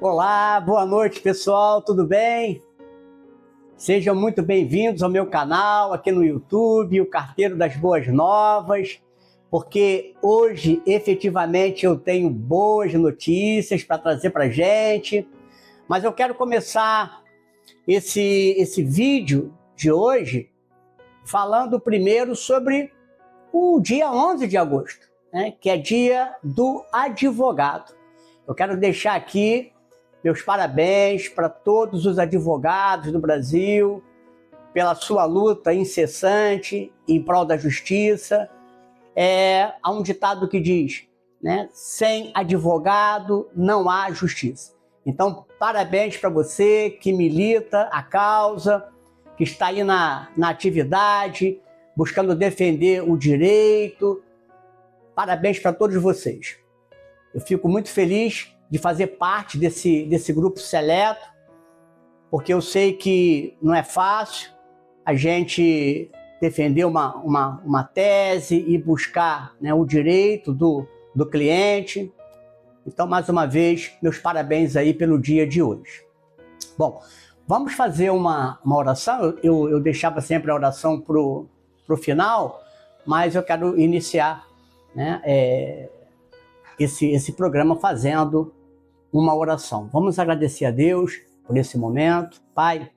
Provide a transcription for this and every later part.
Olá, boa noite pessoal, tudo bem? Sejam muito bem-vindos ao meu canal aqui no YouTube, o Carteiro das Boas Novas, porque hoje efetivamente eu tenho boas notícias para trazer para a gente, mas eu quero começar esse vídeo de hoje falando primeiro sobre o dia 11 de agosto, né, que é dia do advogado. Eu quero deixar aqui meus parabéns para todos os advogados do Brasil pela sua luta incessante em prol da justiça. Há um ditado que diz, né, sem advogado não há justiça. Então, parabéns para você que milita a causa, que está aí na atividade, buscando defender o direito. Parabéns para todos vocês. Eu fico muito feliz de fazer parte desse grupo seleto, porque eu sei que não é fácil a gente defender uma tese e buscar, né, o direito do cliente. Então, mais uma vez, meus parabéns aí pelo dia de hoje. Bom, vamos fazer uma oração. Eu deixava sempre a oração pro final, mas eu quero iniciar, né, esse programa fazendo uma oração. Vamos agradecer a Deus por esse momento. Pai,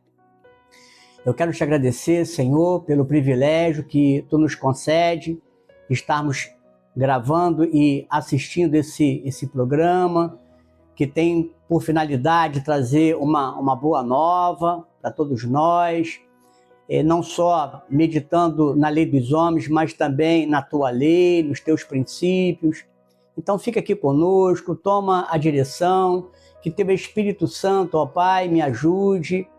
eu quero te agradecer, Senhor, pelo privilégio que Tu nos concede de estarmos gravando e assistindo esse programa, que tem por finalidade trazer uma boa nova para todos nós, não só meditando na lei dos homens, mas também na Tua lei, nos Teus princípios. Então fica aqui conosco, toma a direção, que Teu Espírito Santo, ó Pai, me ajude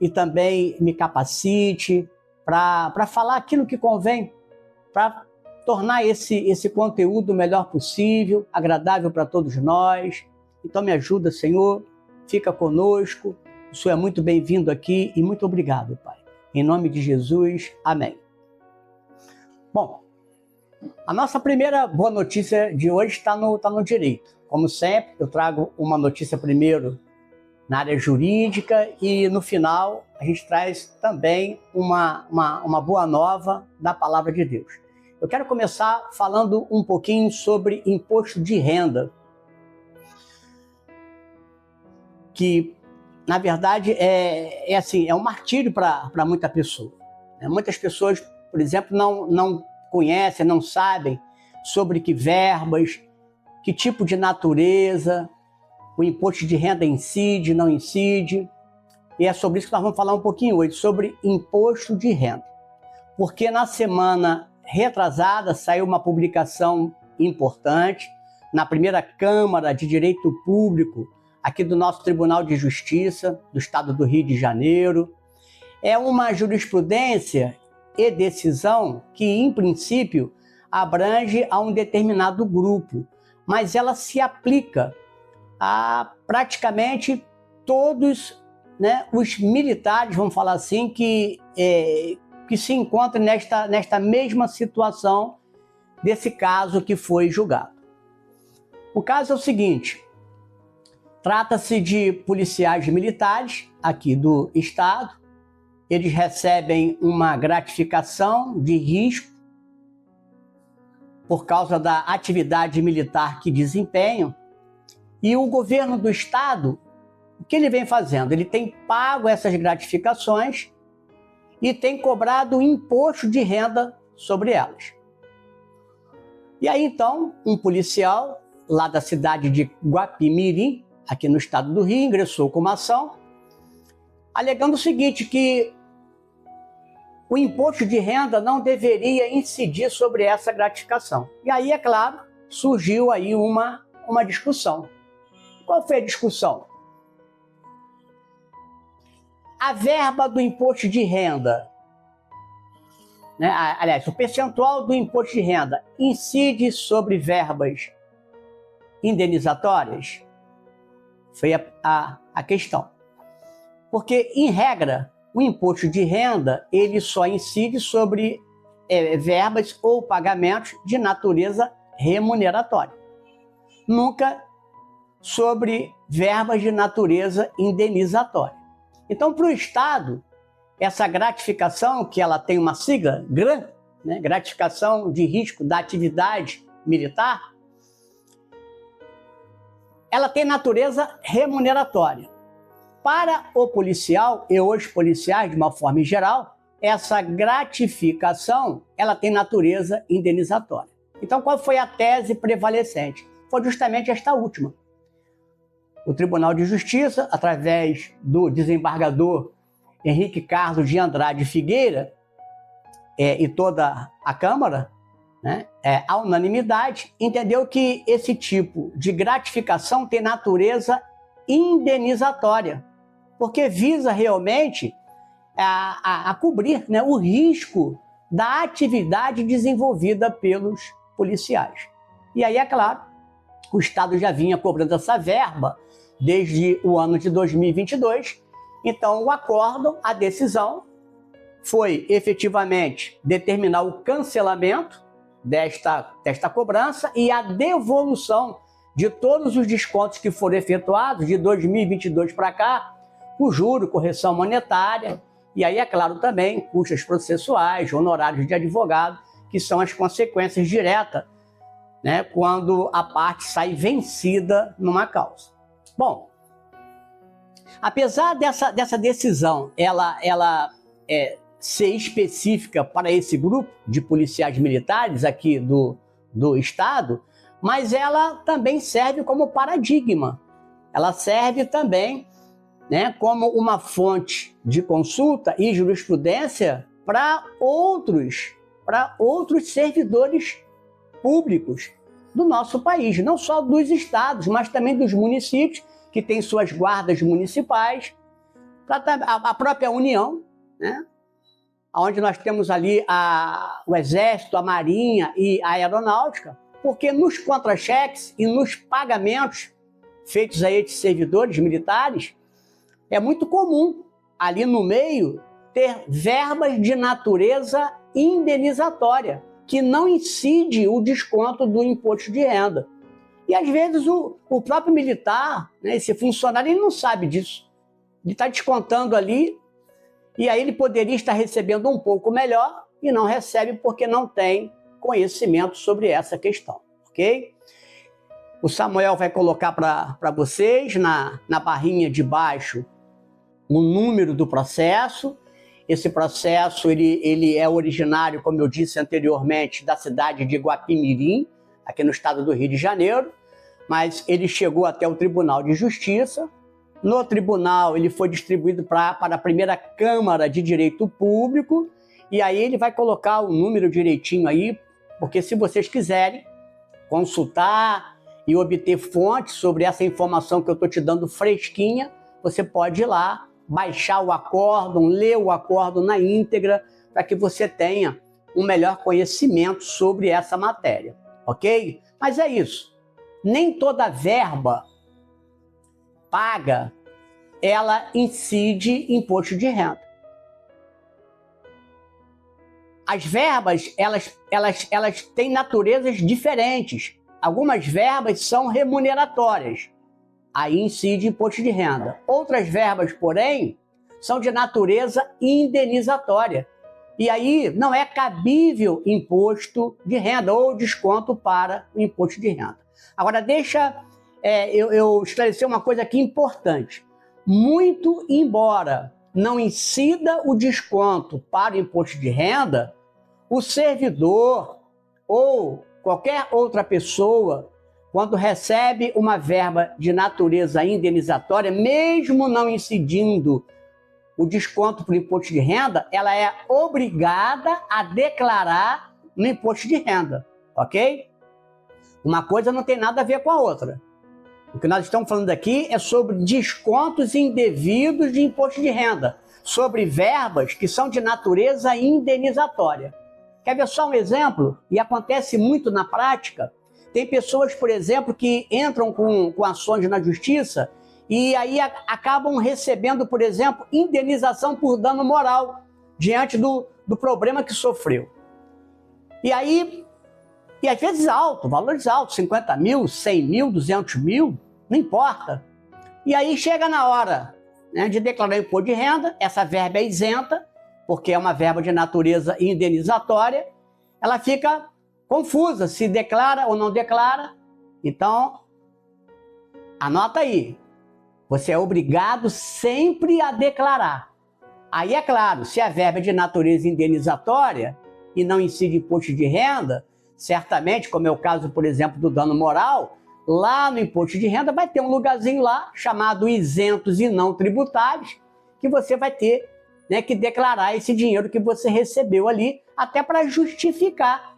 e também me capacite para falar aquilo que convém, para tornar esse conteúdo o melhor possível, agradável para todos nós. Então me ajuda, Senhor, fica conosco, o Senhor é muito bem-vindo aqui e muito obrigado, Pai. Em nome de Jesus, amém. Bom, a nossa primeira boa notícia de hoje está no direito. Como sempre, eu trago uma notícia primeiro na área jurídica e no final a gente traz também uma boa nova da palavra de Deus. Eu quero começar falando um pouquinho sobre imposto de renda, que na verdade é um martírio para muita pessoa. Muitas pessoas, por exemplo, não conhecem, não sabem sobre que verbas, que tipo de natureza o imposto de renda incide, não incide. E é sobre isso que nós vamos falar um pouquinho hoje, sobre imposto de renda. Porque na semana retrasada saiu uma publicação importante na primeira Câmara de Direito Público aqui do nosso Tribunal de Justiça do Estado do Rio de Janeiro. É uma jurisprudência e decisão que, em princípio, abrange a um determinado grupo, mas ela se aplica a praticamente todos, né, os militares, vamos falar assim, que se encontram nesta mesma situação desse caso que foi julgado. O caso é o seguinte: trata-se de policiais militares aqui do Estado. Eles recebem uma gratificação de risco por causa da atividade militar que desempenham. E o governo do Estado, o que ele vem fazendo? Ele tem pago essas gratificações e tem cobrado imposto de renda sobre elas. E aí, então, um policial lá da cidade de Guapimirim, aqui no estado do Rio, ingressou com uma ação, alegando o seguinte, que o imposto de renda não deveria incidir sobre essa gratificação. E aí, é claro, surgiu aí uma discussão. Qual foi a discussão? A verba do imposto de renda, né? Aliás, o percentual do imposto de renda incide sobre verbas indenizatórias? Foi a questão. Porque, em regra, o imposto de renda ele só incide sobre verbas ou pagamentos de natureza remuneratória. Nunca sobre verbas de natureza indenizatória. Então, para o Estado, essa gratificação, que ela tem uma sigla, GRAM, né, gratificação de risco da atividade militar, ela tem natureza remuneratória. Para o policial e os policiais, de uma forma geral, essa gratificação ela tem natureza indenizatória. Então, qual foi a tese prevalecente? Foi justamente esta última. O Tribunal de Justiça, através do desembargador Henrique Carlos de Andrade Figueira e toda a Câmara, né, a unanimidade, entendeu que esse tipo de gratificação tem natureza indenizatória, porque visa realmente a cobrir, né, o risco da atividade desenvolvida pelos policiais. E aí, é claro, o Estado já vinha cobrando essa verba desde o ano de 2022, então o acórdão, a decisão, foi efetivamente determinar o cancelamento desta cobrança e a devolução de todos os descontos que foram efetuados de 2022 para cá, com juro, correção monetária, e aí, é claro, também custas processuais, honorários de advogado, que são as consequências diretas, né, quando a parte sai vencida numa causa. Bom, apesar dessa decisão ela ser específica para esse grupo de policiais militares aqui do Estado, mas ela também serve como paradigma. Ela serve também, né, como uma fonte de consulta e jurisprudência para outros servidores públicos do nosso país, não só dos estados, mas também dos municípios, que têm suas guardas municipais, a própria União, né, onde nós temos ali o Exército, a Marinha e a Aeronáutica, porque nos contra-cheques e nos pagamentos feitos a esses servidores militares, é muito comum, ali no meio, ter verbas de natureza indenizatória, que não incide o desconto do imposto de renda. E às vezes o próprio militar, né, esse funcionário, ele não sabe disso. Ele está descontando ali, e aí ele poderia estar recebendo um pouco melhor e não recebe porque não tem conhecimento sobre essa questão, ok? O Samuel vai colocar para vocês na barrinha de baixo o número do processo. Esse processo ele é originário, como eu disse anteriormente, da cidade de Guapimirim, aqui no estado do Rio de Janeiro, mas ele chegou até o Tribunal de Justiça. No tribunal, ele foi distribuído para a primeira Câmara de Direito Público, e aí ele vai colocar o número direitinho aí, porque se vocês quiserem consultar e obter fontes sobre essa informação que eu estou te dando fresquinha, você pode ir lá, baixar o acórdão, ler o acórdão na íntegra, para que você tenha um melhor conhecimento sobre essa matéria, ok? Mas é isso. Nem toda verba paga, ela incide imposto de renda. As verbas, elas têm naturezas diferentes. Algumas verbas são remuneratórias, aí incide imposto de renda. Outras verbas, porém, são de natureza indenizatória, e aí não é cabível imposto de renda ou desconto para o imposto de renda. Agora, deixa eu esclarecer uma coisa aqui importante. Muito embora não incida o desconto para o imposto de renda, o servidor ou qualquer outra pessoa, quando recebe uma verba de natureza indenizatória, mesmo não incidindo o desconto para o imposto de renda, ela é obrigada a declarar no imposto de renda, ok? Uma coisa não tem nada a ver com a outra. O que nós estamos falando aqui é sobre descontos indevidos de imposto de renda, sobre verbas que são de natureza indenizatória. Quer ver só um exemplo? E acontece muito na prática. Tem pessoas, por exemplo, que entram com ações na justiça e aí acabam recebendo, por exemplo, indenização por dano moral diante do problema que sofreu. E aí, às vezes alto, valores altos, 50 mil, 100 mil, 200 mil, não importa. E aí chega na hora, né, de declarar o imposto de renda, essa verba é isenta, porque é uma verba de natureza indenizatória, ela fica confusa se declara ou não declara. Então, anota aí, você é obrigado sempre a declarar. Aí é claro, se a verba é de natureza indenizatória e não incide imposto de renda, certamente, como é o caso, por exemplo, do dano moral, lá no imposto de renda vai ter um lugarzinho lá chamado isentos e não tributários, que você vai ter, né, que declarar esse dinheiro que você recebeu ali, até para justificar,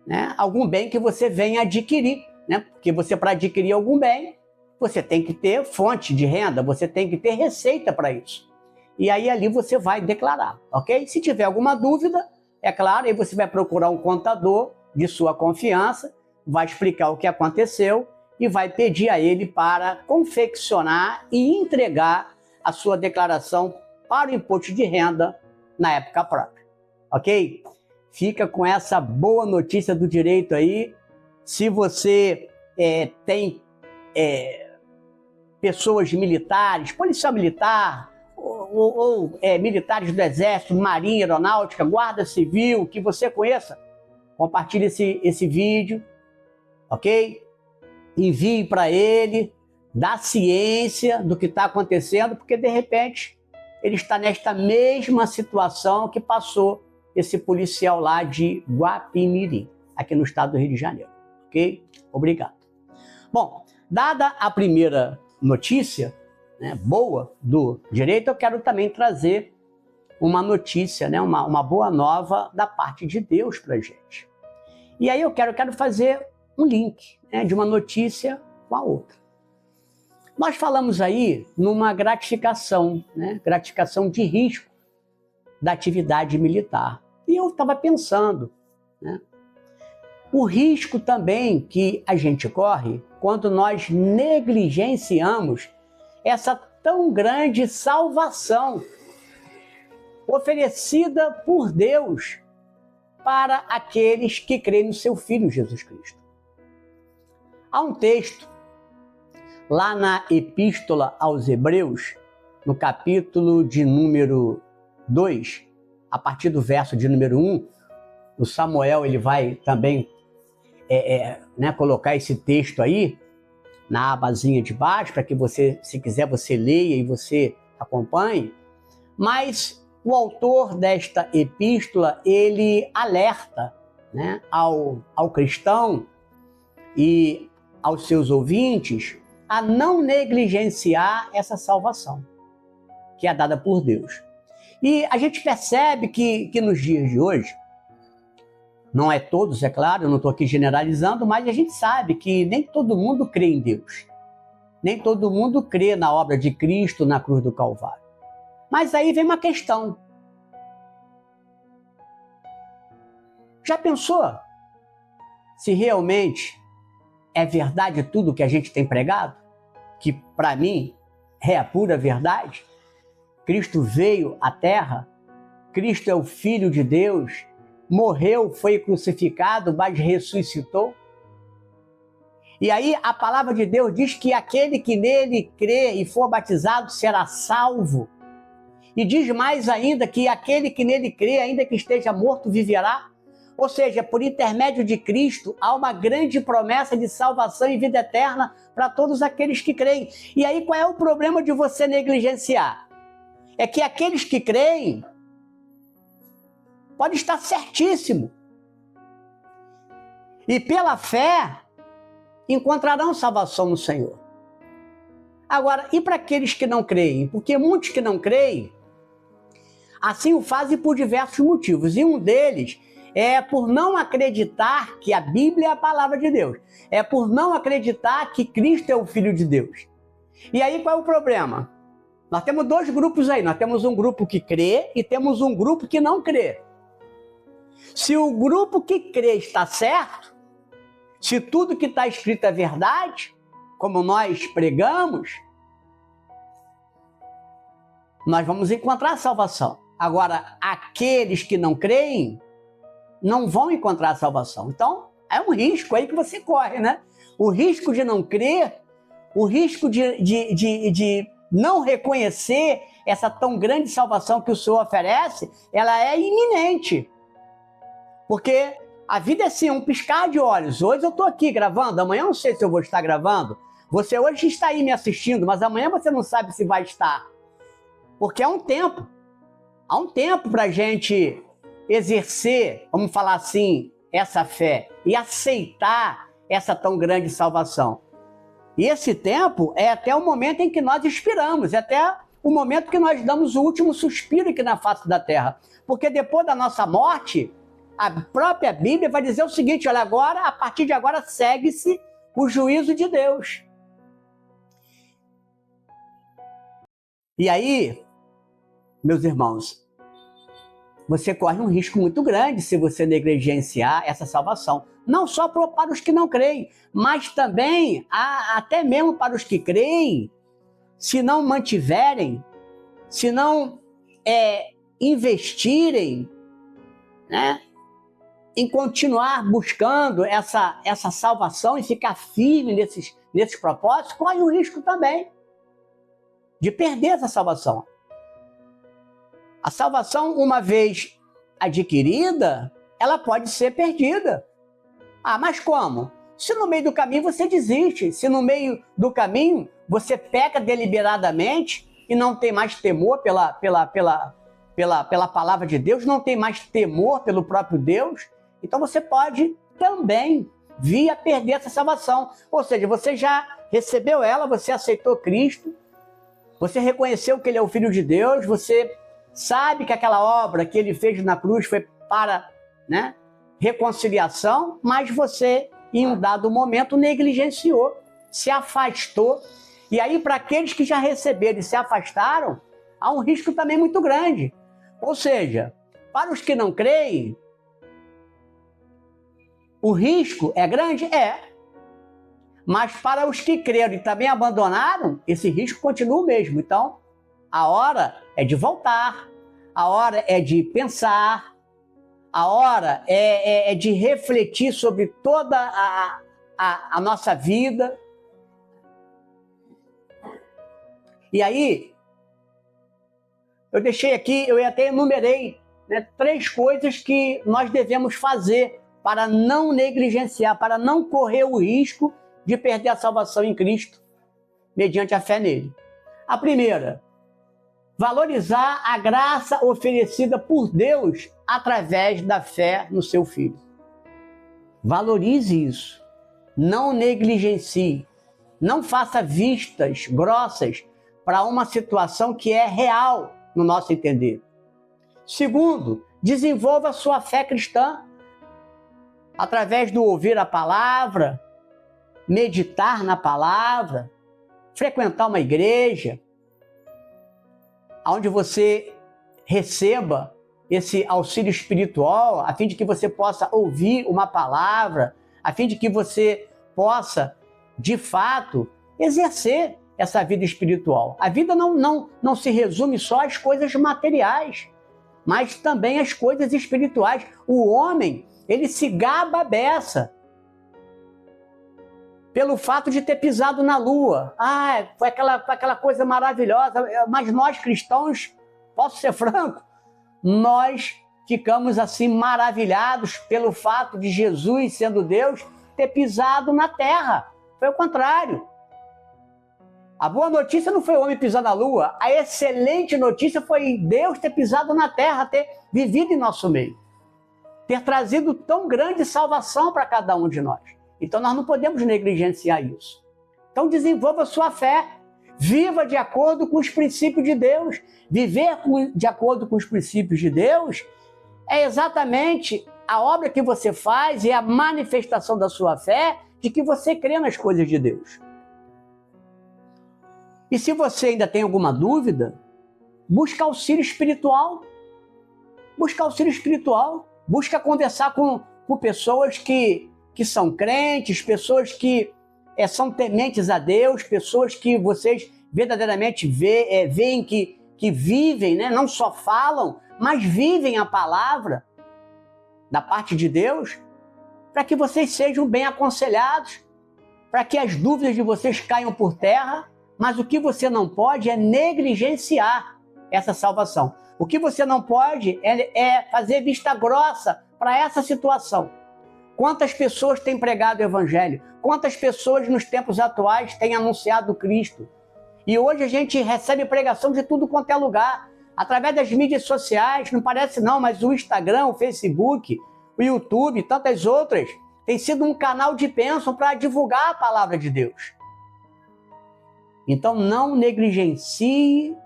né, algum bem que você venha adquirir, né? Porque você, para adquirir algum bem, você tem que ter fonte de renda, você tem que ter receita para isso. E aí ali você vai declarar, ok? Se tiver alguma dúvida, é claro, aí você vai procurar um contador de sua confiança, vai explicar o que aconteceu e vai pedir a ele para confeccionar e entregar a sua declaração para o imposto de renda na época própria, ok? Fica com essa boa notícia do direito aí. Se você tem pessoas militares, policial militar, ou militares do Exército, Marinha, Aeronáutica, Guarda Civil, que você conheça, compartilhe esse vídeo, ok? Envie para ele, dá ciência do que está acontecendo, porque de repente ele está nesta mesma situação que passou esse policial lá de Guapimirim, aqui no estado do Rio de Janeiro, ok? Obrigado. Bom, dada a primeira notícia, né, boa do direito, eu quero também trazer uma notícia, né, uma boa nova da parte de Deus para a gente. E aí eu quero fazer um link, né, de uma notícia com a outra. Nós falamos aí numa gratificação, né, gratificação de risco da atividade militar. E eu estava pensando, né, o risco também que a gente corre quando nós negligenciamos essa tão grande salvação oferecida por Deus para aqueles que creem no seu Filho Jesus Cristo. Há um texto lá na Epístola aos Hebreus, no capítulo de número 2, a partir do verso de número 1, o Samuel ele vai também né, colocar esse texto aí na abazinha de baixo, para que você, se quiser, você leia e você acompanhe. Mas o autor desta epístola, ele alerta, né, ao cristão e aos seus ouvintes a não negligenciar essa salvação que é dada por Deus. E a gente percebe que nos dias de hoje, não é todos, é claro, eu não estou aqui generalizando, mas a gente sabe que nem todo mundo crê em Deus. Nem todo mundo crê na obra de Cristo na cruz do Calvário. Mas aí vem uma questão. Já pensou se realmente é verdade tudo que a gente tem pregado? Que para mim é a pura verdade? Cristo veio à Terra, Cristo é o Filho de Deus, morreu, foi crucificado, mas ressuscitou. E aí a palavra de Deus diz que aquele que nele crê e for batizado será salvo. E diz mais ainda que aquele que nele crê, ainda que esteja morto, viverá. Ou seja, por intermédio de Cristo, há uma grande promessa de salvação e vida eterna para todos aqueles que creem. E aí qual é o problema de você negligenciar? É que aqueles que creem podem estar certíssimo. E pela fé, encontrarão salvação no Senhor. Agora, e para aqueles que não creem? Porque muitos que não creem, assim o fazem por diversos motivos. E um deles é por não acreditar que a Bíblia é a palavra de Deus. É por não acreditar que Cristo é o Filho de Deus. E aí qual é o problema? Nós temos dois grupos aí. Nós temos um grupo que crê e temos um grupo que não crê. Se o grupo que crê está certo, se tudo que está escrito é verdade, como nós pregamos, nós vamos encontrar salvação. Agora, aqueles que não creem, não vão encontrar salvação. Então, é um risco aí que você corre, né? O risco de não crer O risco de não reconhecer essa tão grande salvação que o Senhor oferece, ela é iminente. Porque a vida é assim, um piscar de olhos. Hoje eu estou aqui gravando, amanhã eu não sei se eu vou estar gravando. Você hoje está aí me assistindo, mas amanhã você não sabe se vai estar. Porque há um tempo para a gente exercer, vamos falar assim, essa fé e aceitar essa tão grande salvação. E esse tempo é até o momento em que nós expiramos, é até o momento que nós damos o último suspiro aqui na face da terra. Porque depois da nossa morte, a própria Bíblia vai dizer o seguinte, olha, agora, a partir de agora, segue-se o juízo de Deus. E aí, meus irmãos, você corre um risco muito grande se você negligenciar essa salvação. Não só para os que não creem, mas também até mesmo para os que creem, se não mantiverem, se não investirem, né, em continuar buscando essa salvação e ficar firme nesses propósitos, corre o risco também de perder essa salvação. A salvação, uma vez adquirida, ela pode ser perdida. Ah, mas como? Se no meio do caminho você desiste, se no meio do caminho você peca deliberadamente e não tem mais temor pela palavra de Deus, não tem mais temor pelo próprio Deus, então você pode também vir a perder essa salvação. Ou seja, você já recebeu ela, você aceitou Cristo, você reconheceu que Ele é o Filho de Deus, você sabe que aquela obra que Ele fez na cruz foi para, né, reconciliação, mas você, em um dado momento, negligenciou, se afastou. E aí, para aqueles que já receberam e se afastaram, há um risco também muito grande. Ou seja, para os que não creem, o risco é grande? É. Mas para os que creram e também abandonaram, esse risco continua o mesmo. Então, a hora é de voltar, a hora é de pensar, a hora é de refletir sobre toda a nossa vida. E aí, eu deixei aqui, eu até enumerei, né, 3 coisas que nós devemos fazer para não negligenciar, para não correr o risco de perder a salvação em Cristo, mediante a fé nele. A primeira, valorizar a graça oferecida por Deus através da fé no seu Filho. Valorize isso. Não negligencie. Não faça vistas grossas para uma situação que é real no nosso entender. Segundo, desenvolva a sua fé cristã através do ouvir a palavra, meditar na palavra, frequentar uma igreja, onde você receba esse auxílio espiritual, a fim de que você possa ouvir uma palavra, a fim de que você possa, de fato, exercer essa vida espiritual. A vida não se resume só às coisas materiais, mas também às coisas espirituais. O homem, ele se gaba a beça pelo fato de ter pisado na lua. Ah, foi aquela coisa maravilhosa. Mas nós cristãos, posso ser franco, nós ficamos assim maravilhados pelo fato de Jesus, sendo Deus, ter pisado na terra. Foi o contrário. A boa notícia não foi o homem pisar na lua. A excelente notícia foi Deus ter pisado na terra, ter vivido em nosso meio, ter trazido tão grande salvação para cada um de nós. Então nós não podemos negligenciar isso. Então desenvolva a sua fé, viva de acordo com os princípios de Deus. Viver de acordo com os princípios de Deus é exatamente a obra que você faz e a manifestação da sua fé de que você crê nas coisas de Deus. E se você ainda tem alguma dúvida, busca auxílio espiritual. Busca auxílio espiritual. Busca conversar com pessoas que são crentes, pessoas que são tementes a Deus, pessoas que vocês verdadeiramente veem que vivem, né? Não só falam, mas vivem a palavra da parte de Deus, para que vocês sejam bem aconselhados, para que as dúvidas de vocês caiam por terra, mas o que você não pode é negligenciar essa salvação. O que você não pode é fazer vista grossa para essa situação. Quantas pessoas têm pregado o evangelho? Quantas pessoas nos tempos atuais têm anunciado Cristo? E hoje a gente recebe pregação de tudo quanto é lugar, através das mídias sociais, não parece não, mas o Instagram, o Facebook, o YouTube, tantas outras, tem sido um canal de bênção para divulgar a palavra de Deus. Então não negligencie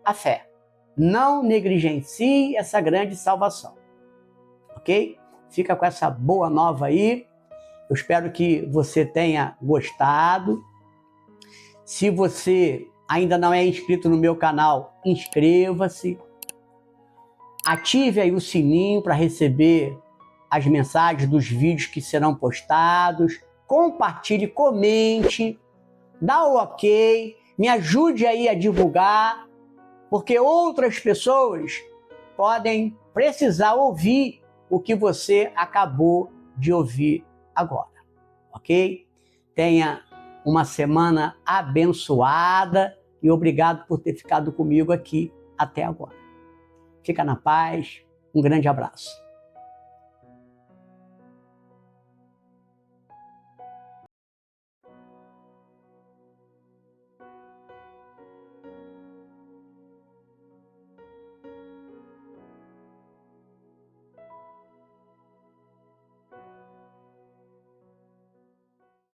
a fé. Não negligencie essa grande salvação. Ok? Fica com essa boa nova aí. Eu espero que você tenha gostado. Se você ainda não é inscrito no meu canal, inscreva-se. Ative aí o sininho para receber as mensagens dos vídeos que serão postados. Compartilhe, comente, dá o ok, me ajude aí a divulgar, porque outras pessoas podem precisar ouvir o que você acabou de ouvir agora, ok? Tenha uma semana abençoada e obrigado por ter ficado comigo aqui até agora. Fica na paz, um grande abraço.